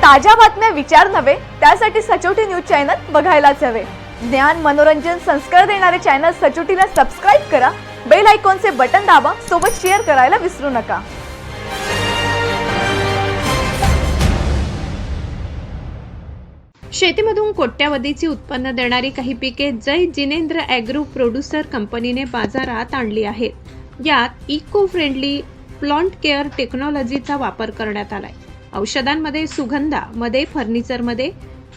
ताज्या बातम्या विचार नव्हे त्यासाठी सचोटी न्यूज चॅनल बघायलाच हवे। ज्ञान मनोरंजन संस्कार देणारे चॅनल सचोटीला सबस्क्राइब करा, बेल आयकॉनचे बटन दाबा, सोबत शेअर करायला विसरू नका। शेतीमधून कोट्यावधीची उत्पन्न देणारी काही पिके जय जिनेंद्र ॲग्रो प्रोड्युसर कंपनीने बाजारात आणली आहेत। यात इको फ्रेंडली प्लांट केअर टेक्नॉलॉजीचा वापर करण्यात आलाय। औषधांमध्ये, सुगंधामध्ये, फर्निचरमध्ये,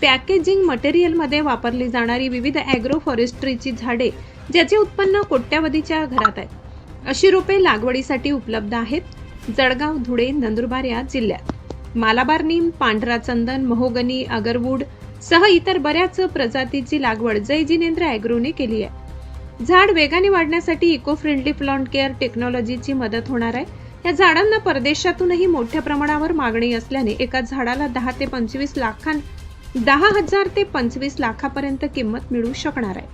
पॅकेजिंग मटेरियलमध्ये वापरली जाणारी विविध ॲग्रो फॉरेस्ट्रीची झाडे ज्याचे उत्पन्न कोट्यावधीच्या घरात आहे अशी रोपे लागवडीसाठी उपलब्ध आहेत। जळगाव, धुळे, नंदुरबार या जिल्ह्यात मालाबार नीम, पांढरा चंदन, महोगनी, अगरवूड सह इतर बऱ्याच प्रजातीची लागवड जय जिनेंद्र ॲग्रोने केली आहे। झाड वेगाने वाढण्यासाठी इको फ्रेंडली प्लांट केअर टेक्नॉलॉजीची मदत होणार आहे। या झाडांना परदेशातूनही मोठ्या प्रमाणावर मागणी असल्याने एका झाडाला 10 हजार ते 25 लाखापर्यंत किंमत मिळू शकणार आहे।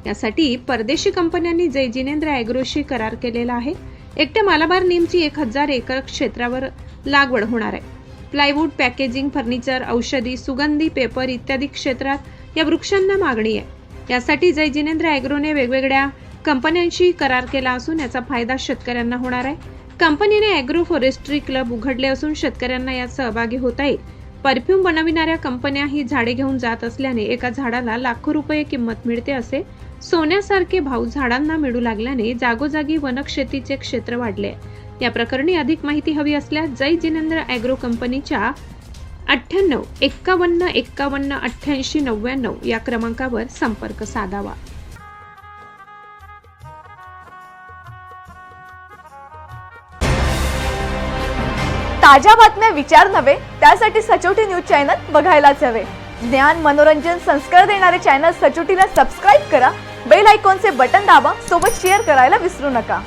यासाठी परदेशी कंपन्यांनी जय जिनेंद्र ॲग्रोशी करार केलेला आहे। एकट्या मालाबार नीमची 1000 एकर क्षेत्रावर लागवड होणार आहे। प्लायवूड, पॅकेजिंग, फर्निचर, औषधी, सुगंधी, पेपर इत्यादी क्षेत्रात या वृक्षांना मागणी आहे। यासाठी जय जिनेंद्र ॲग्रोने वेगवेगळ्या कंपन्यांशी करार केला असून याचा फायदा शेतकऱ्यांना होणार आहे। कंपनीने ॲग्रो फॉरेस्ट्री क्लब उघडले असून शेतकऱ्यांना यात सहभागी होता येईल। परफ्यूम बनविणाऱ्या कंपन्या ही झाडे घेऊन जात असल्याने एका झाडाला लाखो रुपये किंमत मिळते असे सोन्यासारखे भाव झाडांना मिळू लागल्याने जागोजागी वनक्षेतीचे क्षेत्र वाढले। या प्रकरणी अधिक माहिती हवी असल्यास जय जिनेंद्र ॲग्रो कंपनीच्या 98 51 51 88 99 या क्रमांकावर संपर्क साधावा। ताज्या बातम्या विचार नव्हे त्यासाठी सचोटी न्यूज चॅनल बघायलाच हवे। ज्ञान मनोरंजन संस्कार देणारे चॅनल सचोटीला सबस्क्राइब करा, बेल आयकॉनचे बटन दाबा, सोबत शेअर करायला विसरू नका।